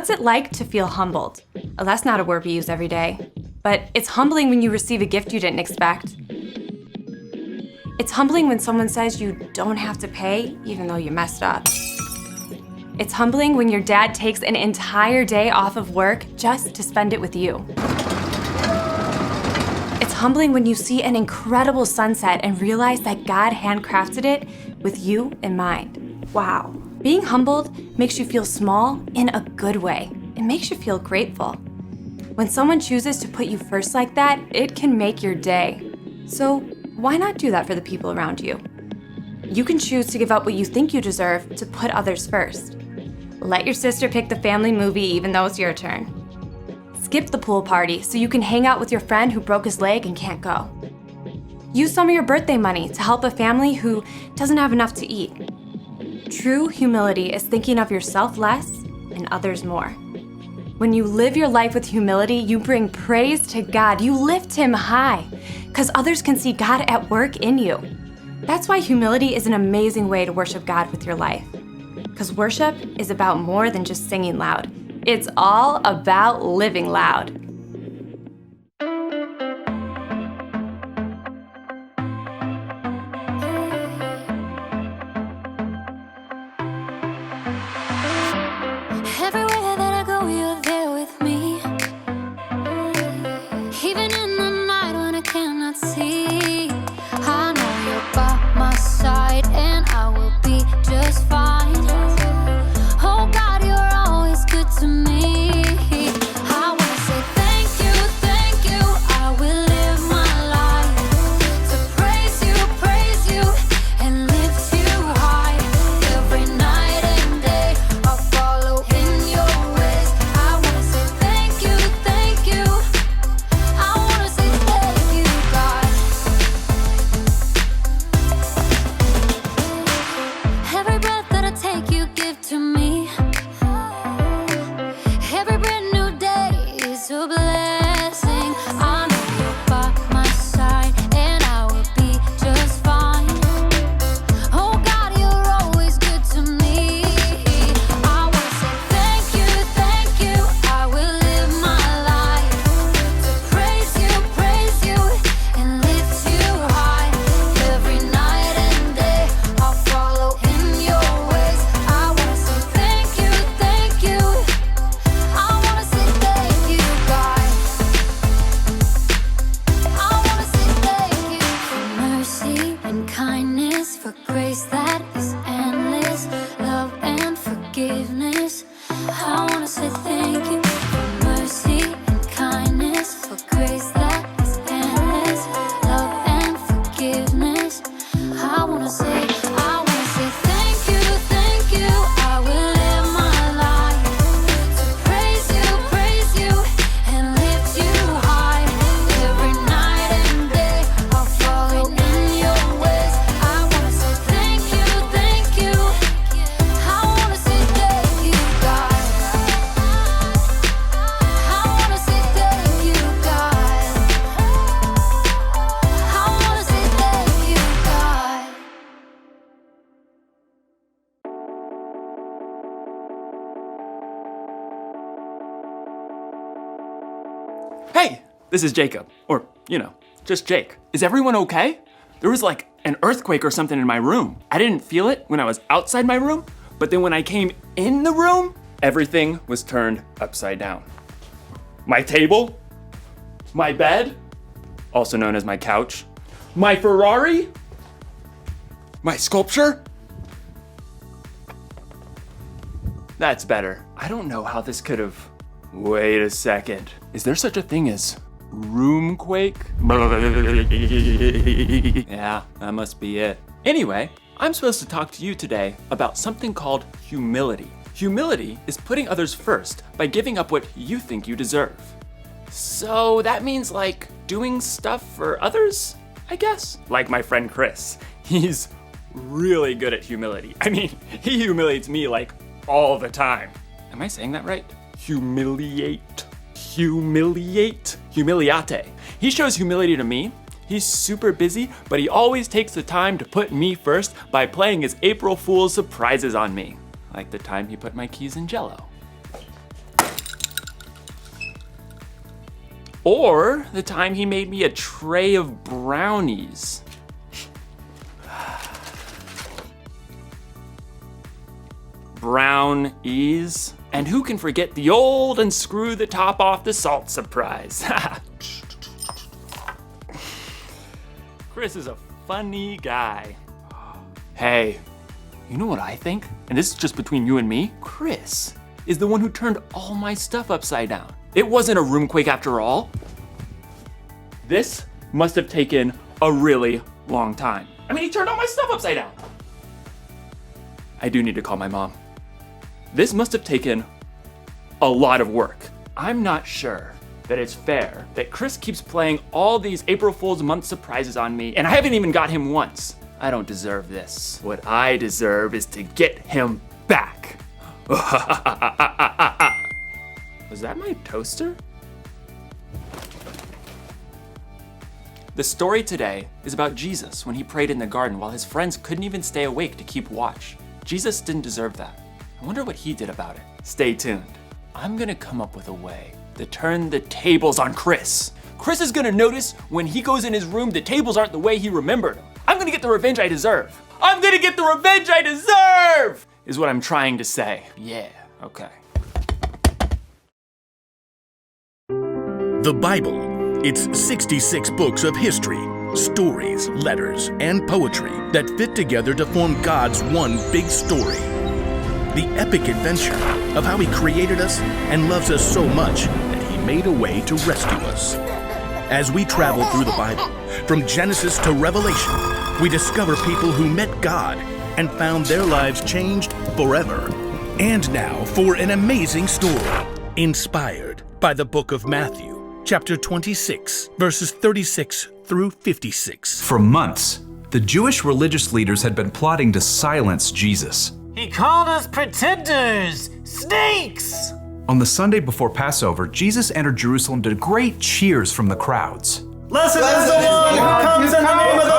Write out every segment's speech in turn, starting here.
What's it like to feel humbled? Oh, that's not a word we use every day. But it's humbling when you receive a gift you didn't expect. It's humbling when someone says you don't have to pay, even though you messed up. It's humbling when your dad takes an entire day off of work just to spend it with you. It's humbling when you see an incredible sunset and realize that God handcrafted it with you in mind. Wow. Being humbled makes you feel small in a good way. It makes you feel grateful. When someone chooses to put you first like that, it can make your day. So why not do that for the people around you? You can choose to give up what you think you deserve to put others first. Let your sister pick the family movie even though it's your turn. Skip the pool party so you can hang out with your friend who broke his leg and can't go. Use some of your birthday money to help a family who doesn't have enough to eat. True humility is thinking of yourself less and others more. When you live your life with humility, you bring praise to God. You lift Him high because others can see God at work in you. That's why humility is an amazing way to worship God with your life. Because worship is about more than just singing loud. It's all about living loud. Everywhere that I go, you're there with me. Even in the night when I cannot see, I know you're by my side and I will be just fine. Oh God, you're always good to me. I wanna say thank you. I will live my life to praise you and lift you high. Every night and day I'll follow in your ways. I wanna say thank you. I wanna say thank you, God. Every breath that I take, you give to me. Every brand new day is a blessing. I know you're by my side and I will be just fine. Oh God, you're always good to me. I wanna say thank you. I will live my life to praise you and lift you high. Every night and day I'll follow in your ways. I wanna say thank you. I wanna say thank you, God. I wanna say thank you for mercy and kindness, for grace that is endless, love and forgiveness. I wanna say thank you for mercy and kindness, for grace that is endless, love and forgiveness. I wanna say thank you. I will live my life to praise you and lift you high. Every night and day I'll follow in your ways. I wanna say thank you. I wanna say thank you, God. I wanna say thank you, God. I wanna say thank you, God. Hey, this is Jacob. Or, just Jake. Is everyone okay? There was like an earthquake or something in my room. I didn't feel it when I was outside my room, but then when I came in the room, everything was turned upside down. My table, my bed, also known as my couch, my Ferrari, my sculpture. That's better. I don't know how this could have. Wait a second. Is there such a thing as roomquake? Yeah, that must be it. Anyway, I'm supposed to talk to you today about something called humility. Humility is putting others first by giving up what you think you deserve. So that means like doing stuff for others, I guess? Like my friend Chris. He's really good at humility. I mean, he humiliates me like all the time. Am I saying that right? Humiliate. Humiliate. He shows humility to me. He's super busy, but he always takes the time to put me first by playing his April Fool's surprises on me. Like the time he put my keys in Jell-O. Or the time he made me a tray of brownies. Brownies. And who can forget the old unscrew the top off the salt surprise? Chris is a funny guy. Hey, you know what I think? And this is just between you and me. Chris is the one who turned all my stuff upside down. It wasn't a roomquake after all. This must have taken a really long time. I mean, he turned all my stuff upside down. I do need to call my mom. This must have taken a lot of work. I'm not sure that it's fair that Chris keeps playing all these April Fool's month surprises on me, and I haven't even got him once. I don't deserve this. What I deserve is to get him back. Was that my toaster? The story today is about Jesus when he prayed in the garden while his friends couldn't even stay awake to keep watch. Jesus didn't deserve that. I wonder what he did about it. Stay tuned. I'm gonna come up with a way to turn the tables on Chris. Chris is gonna notice when he goes in his room the tables aren't the way he remembered them. I'm gonna get the revenge I deserve. I'm gonna get the revenge I deserve! Is what I'm trying to say. Yeah, okay. The Bible. It's 66 books of history, stories, letters, and poetry that fit together to form God's one big story. The epic adventure of how He created us and loves us so much that He made a way to rescue us. As we travel through the Bible, from Genesis to Revelation, we discover people who met God and found their lives changed forever. And now for an amazing story, inspired by the book of Matthew, chapter 26, verses 36 through 56. For months, the Jewish religious leaders had been plotting to silence Jesus. He called us pretenders, snakes! On the Sunday before Passover, Jesus entered Jerusalem to great cheers from the crowds. Blessed is the one who comes in the name of the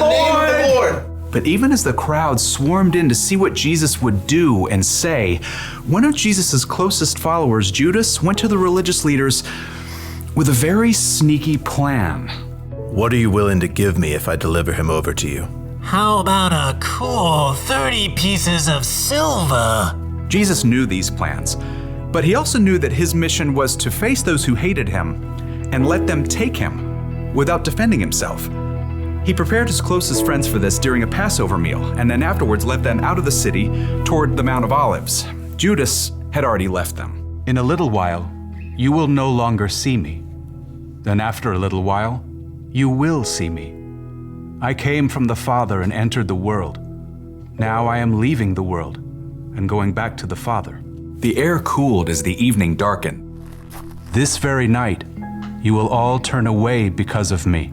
Lord! But even as the crowd swarmed in to see what Jesus would do and say, one of Jesus' closest followers, Judas, went to the religious leaders with a very sneaky plan. What are you willing to give me if I deliver him over to you? How about a cool 30 pieces of silver? Jesus knew these plans, but he also knew that his mission was to face those who hated him and let them take him without defending himself. He prepared his closest friends for this during a Passover meal, and then afterwards led them out of the city toward the Mount of Olives. Judas had already left them. In a little while, you will no longer see me. Then after a little while, you will see me. I came from the Father and entered the world. Now I am leaving the world and going back to the Father. The air cooled as the evening darkened. This very night, you will all turn away because of me.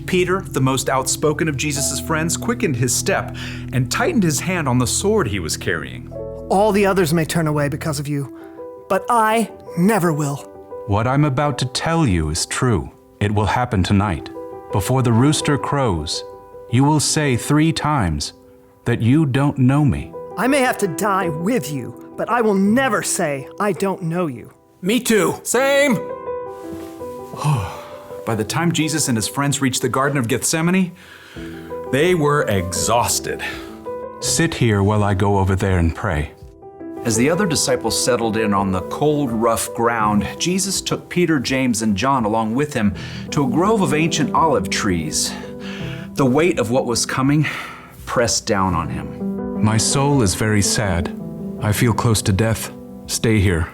Peter, the most outspoken of Jesus' friends, quickened his step and tightened his hand on the sword he was carrying. All the others may turn away because of you, but I never will. What I'm about to tell you is true. It will happen tonight. Before the rooster crows, you will say 3 times that you don't know me. I may have to die with you, but I will never say I don't know you. Me too. Same. By the time Jesus and his friends reached the Garden of Gethsemane, they were exhausted. Sit here while I go over there and pray. As the other disciples settled in on the cold, rough ground, Jesus took Peter, James, and John along with him to a grove of ancient olive trees. The weight of what was coming pressed down on him. My soul is very sad. I feel close to death. Stay here.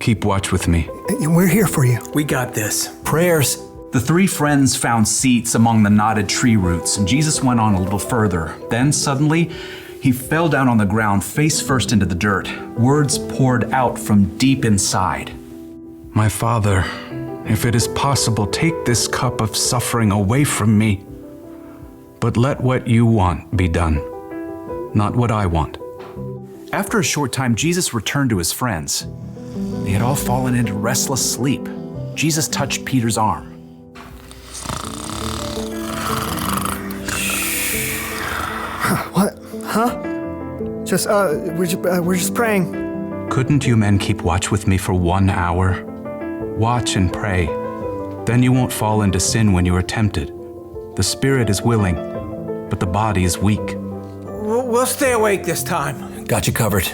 Keep watch with me. We're here for you. We got this. Prayers. The 3 friends found seats among the knotted tree roots, and Jesus went on a little further. Then suddenly, he fell down on the ground, face first into the dirt. Words poured out from deep inside. My Father, if it is possible, take this cup of suffering away from me. But let what you want be done, not what I want. After a short time, Jesus returned to his friends. They had all fallen into restless sleep. Jesus touched Peter's arm. What? Huh? We're just praying. Couldn't you men keep watch with me for 1 hour? Watch and pray. Then you won't fall into sin when you are tempted. The spirit is willing, but the body is weak. We'll stay awake this time. Got you covered.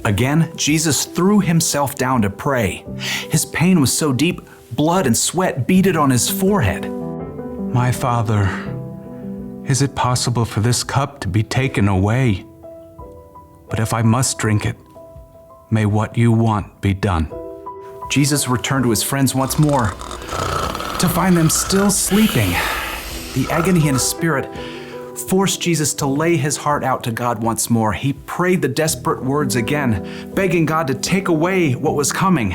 Again, Jesus threw himself down to pray. His pain was so deep, blood and sweat beaded on his forehead. My Father, is it possible for this cup to be taken away? But if I must drink it, may what you want be done. Jesus returned to his friends once more, to find them still sleeping. The agony in his spirit forced Jesus to lay his heart out to God once more. He prayed the desperate words again, begging God to take away what was coming,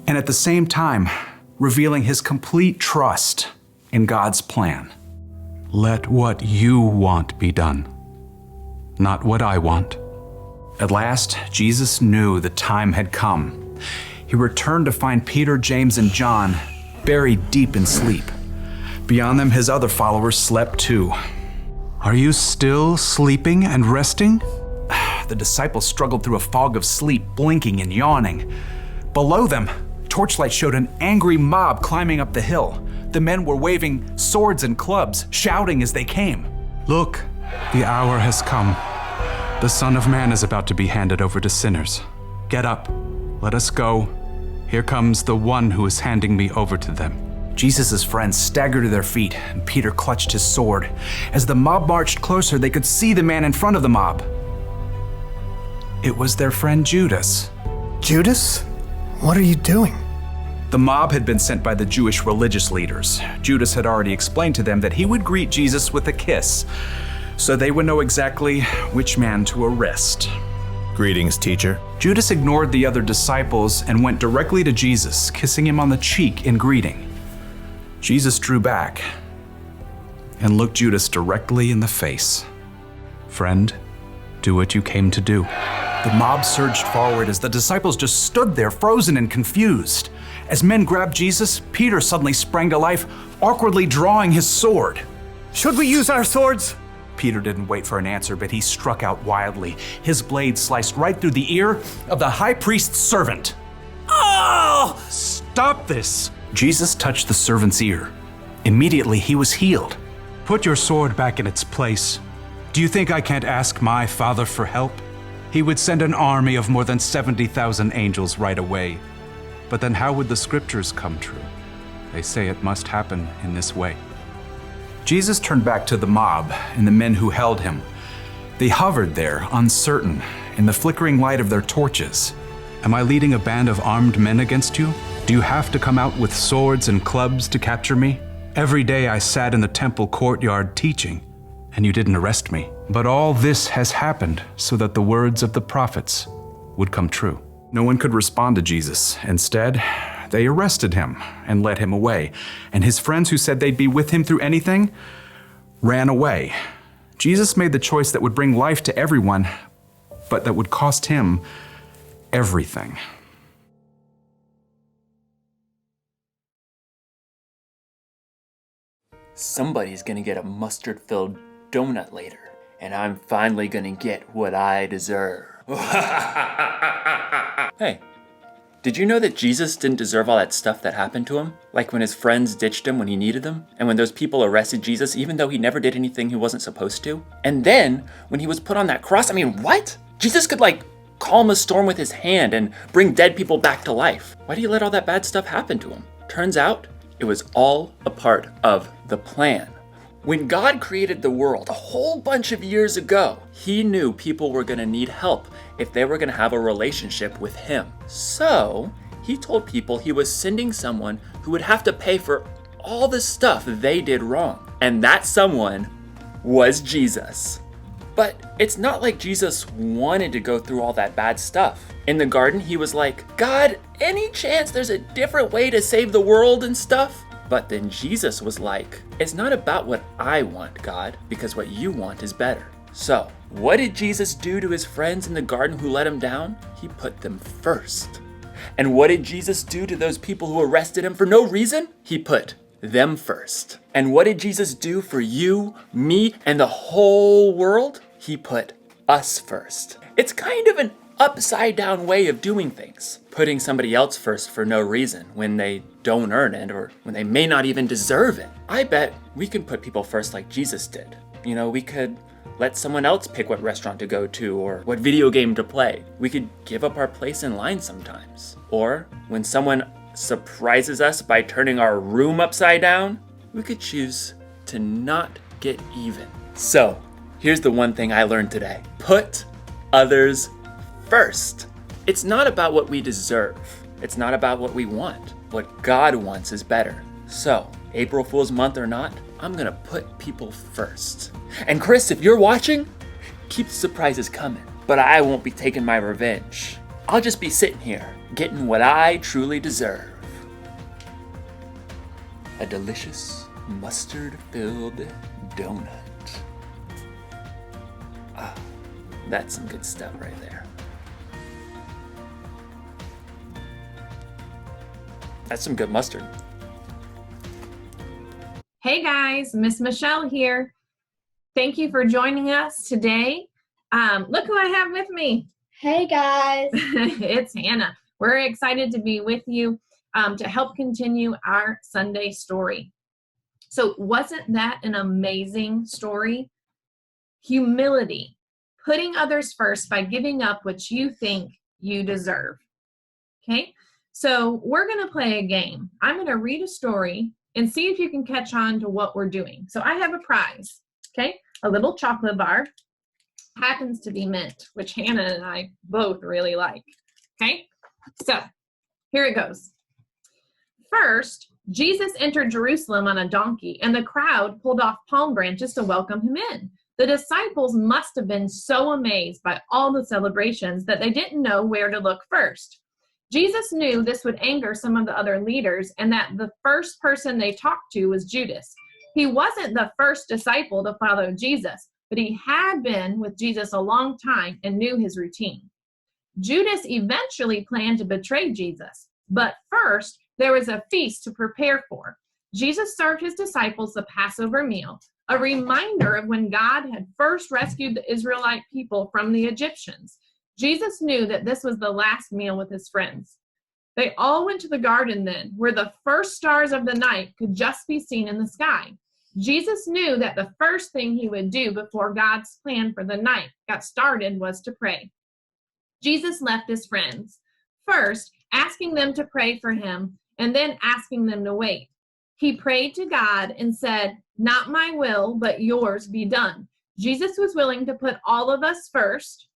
and at the same time, revealing his complete trust in God's plan. Let what you want be done, not what I want. At last, Jesus knew the time had come. He returned to find Peter, James, and John buried deep in sleep. Beyond them, his other followers slept too. Are you still sleeping and resting? The disciples struggled through a fog of sleep, blinking and yawning. Below them, torchlight showed an angry mob climbing up the hill. The men were waving swords and clubs, shouting as they came. Look, the hour has come. The Son of Man is about to be handed over to sinners. Get up, let us go. Here comes the one who is handing me over to them. Jesus' friends staggered to their feet, and Peter clutched his sword. As the mob marched closer, they could see the man in front of the mob. It was their friend Judas. Judas? What are you doing? The mob had been sent by the Jewish religious leaders. Judas had already explained to them that he would greet Jesus with a kiss, so they would know exactly which man to arrest. Greetings, teacher. Judas ignored the other disciples and went directly to Jesus, kissing him on the cheek in greeting. Jesus drew back and looked Judas directly in the face. Friend, do what you came to do. The mob surged forward as the disciples just stood there, frozen and confused. As men grabbed Jesus, Peter suddenly sprang to life, awkwardly drawing his sword. Should we use our swords? Peter didn't wait for an answer, but he struck out wildly. His blade sliced right through the ear of the high priest's servant. Oh! Stop this! Jesus touched the servant's ear. Immediately, he was healed. Put your sword back in its place. Do you think I can't ask my Father for help? He would send an army of more than 70,000 angels right away. But then how would the scriptures come true? They say it must happen in this way. Jesus turned back to the mob and the men who held him. They hovered there, uncertain, in the flickering light of their torches. Am I leading a band of armed men against you? Do you have to come out with swords and clubs to capture me? Every day I sat in the temple courtyard teaching, and you didn't arrest me. But all this has happened so that the words of the prophets would come true. No one could respond to Jesus. Instead, they arrested him and led him away. And his friends, who said they'd be with him through anything, ran away. Jesus made the choice that would bring life to everyone, but that would cost him everything. Somebody's gonna get a mustard-filled donut later, and I'm finally gonna get what I deserve. Hey, did you know that Jesus didn't deserve all that stuff that happened to him? Like when his friends ditched him when he needed them, and when those people arrested Jesus even though he never did anything he wasn't supposed to? And then, when he was put on that cross, I mean, what? Jesus could calm a storm with his hand and bring dead people back to life. Why do you let all that bad stuff happen to him? Turns out, it was all a part of the plan. When God created the world a whole bunch of years ago, he knew people were gonna need help if they were gonna have a relationship with him. So, he told people he was sending someone who would have to pay for all the stuff they did wrong. And that someone was Jesus. But it's not like Jesus wanted to go through all that bad stuff. In the garden, he was like, God, any chance there's a different way to save the world and stuff? But then Jesus was like, it's not about what I want, God, because what you want is better. So, what did Jesus do to his friends in the garden who let him down? He put them first. And what did Jesus do to those people who arrested him for no reason? He put them first. And what did Jesus do for you, me, and the whole world? He put us first. It's kind of an upside down way of doing things, putting somebody else first for no reason when they don't earn it or when they may not even deserve it. I bet we can put people first like Jesus did. You know, we could let someone else pick what restaurant to go to or what video game to play. We could give up our place in line sometimes. Or when someone surprises us by turning our room upside down, we could choose to not get even. So, here's the one thing I learned today. Put others first. It's not about what we deserve. It's not about what we want. What God wants is better. So, April Fool's month or not, I'm gonna put people first. And Chris, if you're watching, keep the surprises coming. But I won't be taking my revenge. I'll just be sitting here, getting what I truly deserve. A delicious mustard-filled donut. Ah, that's some good stuff right there. That's some good mustard. Hey guys, Miss Michelle here. Thank you for joining us today. Look who I have with me. Hey guys. It's Hannah. We're excited to be with you to help continue our Sunday story. So wasn't that an amazing story? Humility, putting others first by giving up what you think you deserve. Okay, so we're going to play a game. I'm going to read a story and see if you can catch on to what we're doing. So I have a prize, okay? A little chocolate bar, happens to be mint, which Hannah and I both really like, okay? So here it goes. First, Jesus entered Jerusalem on a donkey, and the crowd pulled off palm branches to welcome him in. The disciples must have been so amazed by all the celebrations that they didn't know where to look first. Jesus knew this would anger some of the other leaders and that the first person they talked to was Judas. He wasn't the first disciple to follow Jesus, but he had been with Jesus a long time and knew his routine. Judas eventually planned to betray Jesus, but first there was a feast to prepare for. Jesus served his disciples the Passover meal, a reminder of when God had first rescued the Israelite people from the Egyptians. Jesus knew that this was the last meal with his friends. They all went to the garden then, where the first stars of the night could just be seen in the sky. Jesus knew that the first thing he would do before God's plan for the night got started was to pray. Jesus left his friends, first asking them to pray for him and then asking them to wait. He prayed to God and said, "Not my will, but yours be done." Jesus was willing to put all of us first,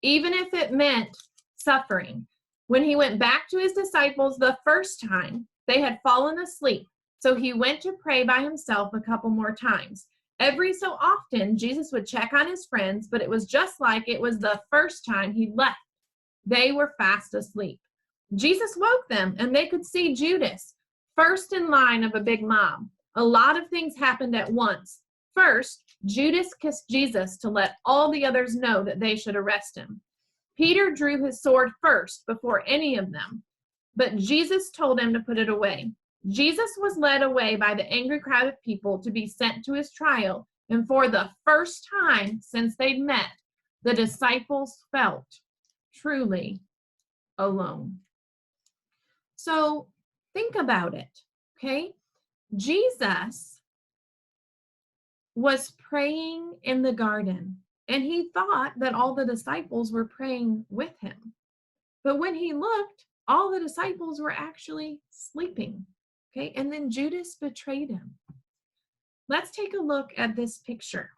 even if it meant suffering. When he went back to his disciples the first time, they had fallen asleep, so he went to pray by himself a couple more times. Every so often, Jesus would check on his friends, but it was just like it was the first time he left. They were fast asleep. Jesus woke them, and they could see Judas, first in line of a big mob. A lot of things happened at once. First, Judas kissed Jesus to let all the others know that they should arrest him. Peter drew his sword first before any of them, but Jesus told him to put it away. Jesus was led away by the angry crowd of people to be sent to his trial, and for the first time since they'd met, the disciples felt truly alone. So think about it, okay? Jesus was praying in the garden, and he thought that all the disciples were praying with him. But when he looked, all the disciples were actually sleeping, okay? And then Judas betrayed him. Let's take a look at this picture.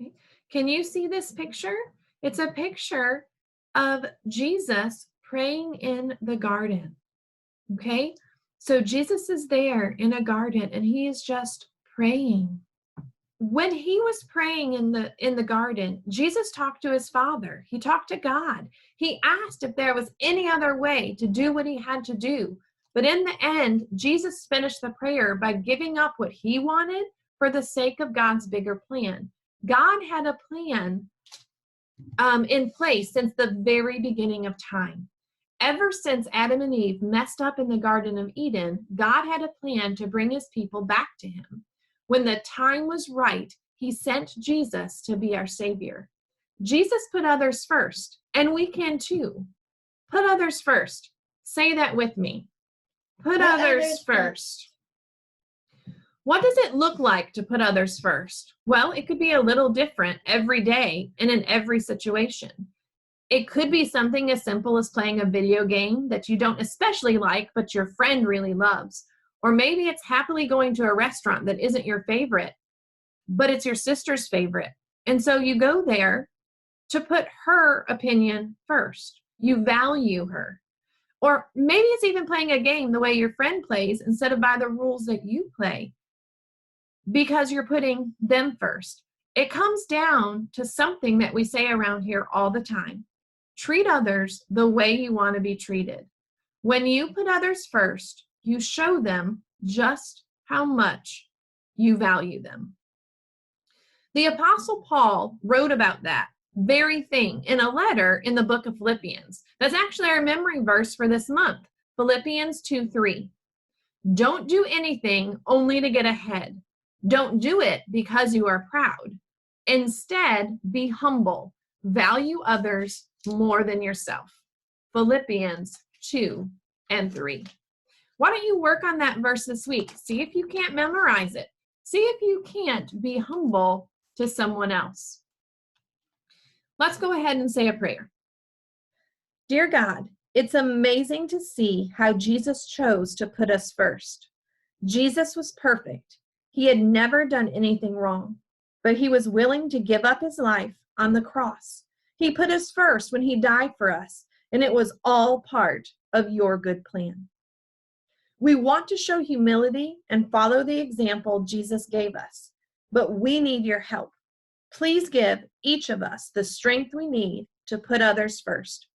Okay? Can you see this picture? It's a picture of Jesus praying in the garden, okay? So Jesus is there in a garden, and he is just praying. When he was praying in the garden, Jesus talked to his Father. He talked to God. He asked if there was any other way to do what he had to do. But in the end, Jesus finished the prayer by giving up what he wanted for the sake of God's bigger plan. God had a plan in place since the very beginning of time. Ever since Adam and Eve messed up in the Garden of Eden, God had a plan to bring his people back to him. When the time was right, he sent Jesus to be our Savior. Jesus put others first, and we can too. Put others first. Say that with me. Put others first. What does it look like to put others first? Well, it could be a little different every day and in every situation. It could be something as simple as playing a video game that you don't especially like, but your friend really loves. Or maybe it's happily going to a restaurant that isn't your favorite, but it's your sister's favorite. And so you go there to put her opinion first. You value her. Or maybe it's even playing a game the way your friend plays instead of by the rules that you play, because you're putting them first. It comes down to something that we say around here all the time. Treat others the way you want to be treated. When you put others first, you show them just how much you value them. The Apostle Paul wrote about that very thing in a letter in the book of Philippians. That's actually our memory verse for this month, Philippians 2:3. Don't do anything only to get ahead. Don't do it because you are proud. Instead, be humble. Value others more than yourself. Philippians 2:3. Why don't you work on that verse this week? See if you can't memorize it. See if you can't be humble to someone else. Let's go ahead and say a prayer. Dear God, it's amazing to see how Jesus chose to put us first. Jesus was perfect. He had never done anything wrong, but he was willing to give up his life on the cross. He put us first when he died for us, and it was all part of your good plan. We want to show humility and follow the example Jesus gave us, but we need your help. Please give each of us the strength we need to put others first.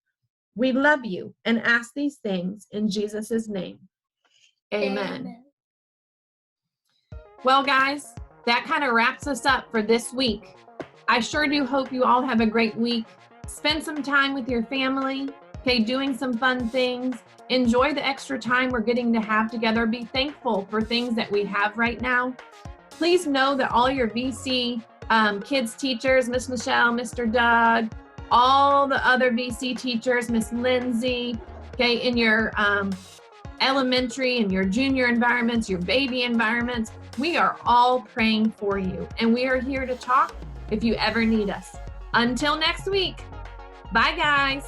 We love you and ask these things in Jesus' name. Amen. Well, guys, that kind of wraps us up for this week. I sure do hope you all have a great week. Spend some time with your family, okay, doing some fun things. Enjoy the extra time we're getting to have together. Be thankful for things that we have right now. Please know that all your VC kids teachers, Miss Michelle, Mr. Doug, all the other VC teachers, Miss Lindsay, okay, in your elementary and your junior environments, your baby environments, we are all praying for you. And we are here to talk if you ever need us. Until next week, bye guys.